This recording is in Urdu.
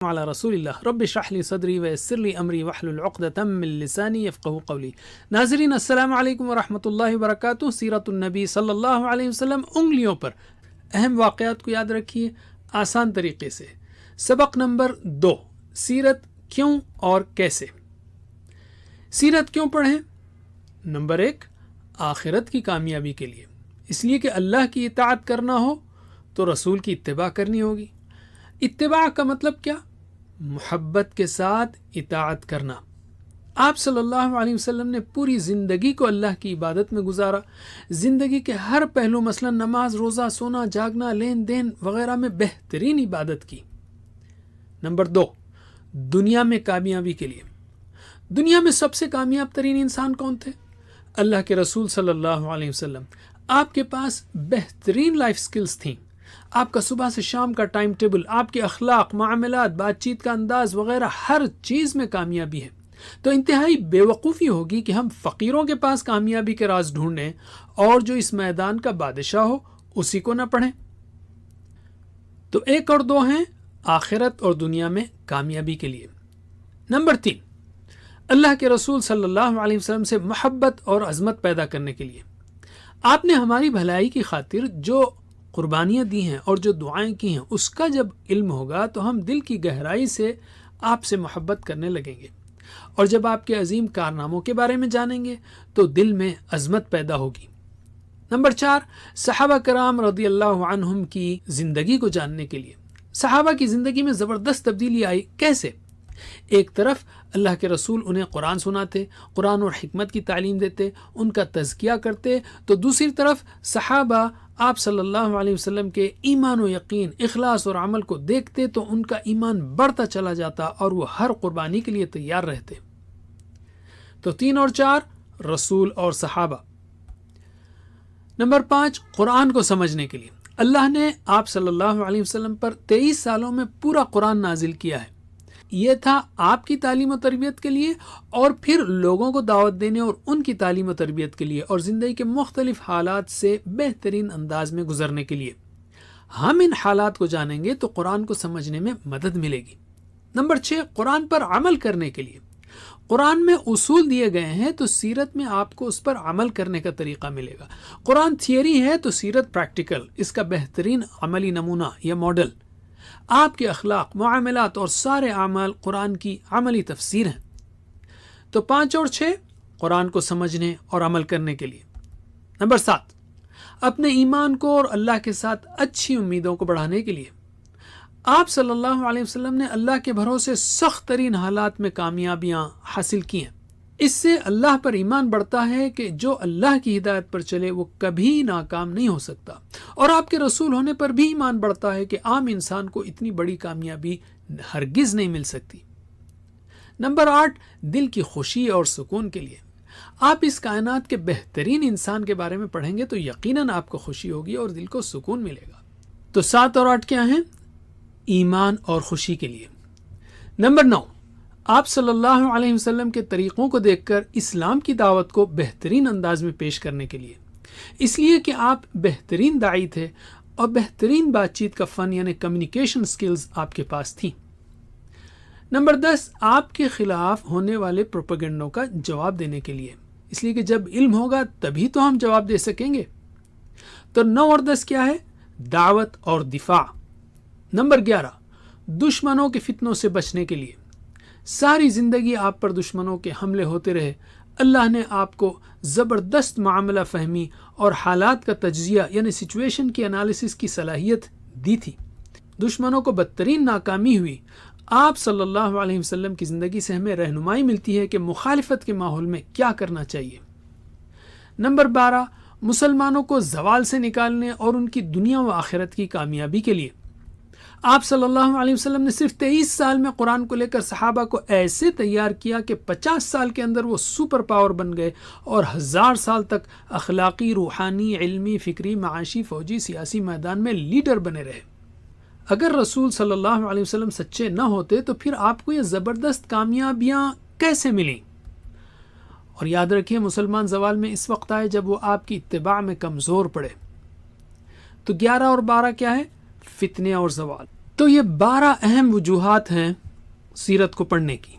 علی رسول اللہ رب اشرح لی صدری ویسر لی امری واحلل عقدۃ من لسانی یفقہوا قولی۔ ناظرین السلام علیکم ورحمۃ اللہ وبرکاتہ۔ سیرت النبی صلی اللہ علیہ وسلم انگلیوں پر اہم واقعات کو یاد رکھیے آسان طریقے سے۔ سبق نمبر 2، سیرت کیوں اور کیسے۔ سیرت کیوں پڑھیں؟ نمبر 1، آخرت کی کامیابی کے لیے، اس لیے کہ اللہ کی اطاعت کرنا ہو تو رسول کی اتباع کرنی ہوگی۔ اتباع کا مطلب کیا؟ محبت کے ساتھ اطاعت کرنا۔ آپ صلی اللہ علیہ وسلم نے پوری زندگی کو اللہ کی عبادت میں گزارا۔ زندگی کے ہر پہلو، مثلا نماز، روزہ، سونا، جاگنا، لین دین وغیرہ میں بہترین عبادت کی۔ نمبر 2، دنیا میں کامیابی کے لیے۔ دنیا میں سب سے کامیاب ترین انسان کون تھے؟ اللہ کے رسول صلی اللہ علیہ وسلم۔ آپ کے پاس بہترین لائف سکلز تھیں۔ آپ کا صبح سے شام کا ٹائم ٹیبل، آپ کے اخلاق، معاملات، بات چیت کا انداز وغیرہ ہر چیز میں کامیابی ہے۔ تو انتہائی بے وقوفی ہوگی کہ ہم فقیروں کے پاس کامیابی کے راز ڈھونڈیں اور جو اس میدان کا بادشاہ ہو اسی کو نہ پڑھیں۔ تو 1 اور 2 ہیں آخرت اور دنیا میں کامیابی کے لیے۔ نمبر 3، اللہ کے رسول صلی اللہ علیہ وسلم سے محبت اور عظمت پیدا کرنے کے لیے۔ آپ نے ہماری بھلائی کی خاطر جو قربانیاں دی ہیں اور جو دعائیں کی ہیں، اس کا جب علم ہوگا تو ہم دل کی گہرائی سے آپ سے محبت کرنے لگیں گے، اور جب آپ کے عظیم کارناموں کے بارے میں جانیں گے تو دل میں عظمت پیدا ہوگی۔ نمبر 4، صحابہ کرام رضی اللہ عنہم کی زندگی کو جاننے کے لیے۔ صحابہ کی زندگی میں زبردست تبدیلی آئی۔ کیسے؟ ایک طرف اللہ کے رسول انہیں قرآن سناتے، قرآن اور حکمت کی تعلیم دیتے، ان کا تزکیہ کرتے، تو دوسری طرف صحابہ آپ صلی اللہ علیہ وسلم کے ایمان و یقین، اخلاص اور عمل کو دیکھتے تو ان کا ایمان بڑھتا چلا جاتا اور وہ ہر قربانی کے لیے تیار رہتے۔ تو 3 اور 4، رسول اور صحابہ۔ نمبر 5، قرآن کو سمجھنے کے لیے۔ اللہ نے آپ صلی اللہ علیہ وسلم پر 23 سالوں میں پورا قرآن نازل کیا ہے۔ یہ تھا آپ کی تعلیم و تربیت کے لیے، اور پھر لوگوں کو دعوت دینے اور ان کی تعلیم و تربیت کے لیے، اور زندگی کے مختلف حالات سے بہترین انداز میں گزرنے کے لیے۔ ہم ان حالات کو جانیں گے تو قرآن کو سمجھنے میں مدد ملے گی۔ نمبر 6، قرآن پر عمل کرنے کے لیے۔ قرآن میں اصول دیے گئے ہیں تو سیرت میں آپ کو اس پر عمل کرنے کا طریقہ ملے گا۔ قرآن تھیوری ہے تو سیرت پریکٹیکل، اس کا بہترین عملی نمونہ یا ماڈل۔ آپ کے اخلاق، معاملات اور سارے اعمال قرآن کی عملی تفسیر ہیں۔ تو 5 اور 6، قرآن کو سمجھنے اور عمل کرنے کے لیے۔ نمبر 7، اپنے ایمان کو اور اللہ کے ساتھ اچھی امیدوں کو بڑھانے کے لیے۔ آپ صلی اللہ علیہ وسلم نے اللہ کے بھروسے سخت ترین حالات میں کامیابیاں حاصل کی ہیں۔ اس سے اللہ پر ایمان بڑھتا ہے کہ جو اللہ کی ہدایت پر چلے وہ کبھی ناکام نہیں ہو سکتا، اور آپ کے رسول ہونے پر بھی ایمان بڑھتا ہے کہ عام انسان کو اتنی بڑی کامیابی ہرگز نہیں مل سکتی۔ نمبر 8، دل کی خوشی اور سکون کے لیے۔ آپ اس کائنات کے بہترین انسان کے بارے میں پڑھیں گے تو یقیناً آپ کو خوشی ہوگی اور دل کو سکون ملے گا۔ تو 7 اور 8 کیا ہیں؟ ایمان اور خوشی کے لیے۔ نمبر 9، آپ صلی اللہ علیہ وسلم کے طریقوں کو دیکھ کر اسلام کی دعوت کو بہترین انداز میں پیش کرنے کے لیے، اس لیے کہ آپ بہترین داعی تھے اور بہترین بات چیت کا فن یعنی کمیونیکیشن سکلز آپ کے پاس تھیں۔ نمبر 10، آپ کے خلاف ہونے والے پروپیگنڈوں کا جواب دینے کے لیے، اس لیے کہ جب علم ہوگا تبھی تو ہم جواب دے سکیں گے۔ تو 9 اور 10 کیا ہے؟ دعوت اور دفاع۔ نمبر 11، دشمنوں کے فتنوں سے بچنے کے لیے۔ ساری زندگی آپ پر دشمنوں کے حملے ہوتے رہے، اللہ نے آپ کو زبردست معاملہ فہمی اور حالات کا تجزیہ یعنی سچویشن کی انالیسس کی صلاحیت دی تھی۔ دشمنوں کو بدترین ناکامی ہوئی۔ آپ صلی اللہ علیہ وسلم کی زندگی سے ہمیں رہنمائی ملتی ہے کہ مخالفت کے ماحول میں کیا کرنا چاہیے۔ نمبر 12، مسلمانوں کو زوال سے نکالنے اور ان کی دنیا و آخرت کی کامیابی کے لیے۔ آپ صلی اللہ علیہ وسلم نے صرف 23 سال میں قرآن کو لے کر صحابہ کو ایسے تیار کیا کہ 50 سال کے اندر وہ سپر پاور بن گئے اور 1000 سال تک اخلاقی، روحانی، علمی، فکری، معاشی، فوجی، سیاسی میدان میں لیڈر بنے رہے۔ اگر رسول صلی اللہ علیہ وسلم سچے نہ ہوتے تو پھر آپ کو یہ زبردست کامیابیاں کیسے ملیں؟ اور یاد رکھیے، مسلمان زوال میں اس وقت آئے جب وہ آپ کی اتباع میں کمزور پڑے۔ تو 11 اور 12 کیا ہے؟ فتنے اور زوال۔ تو یہ 12 اہم وجوہات ہیں سیرت کو پڑھنے کی.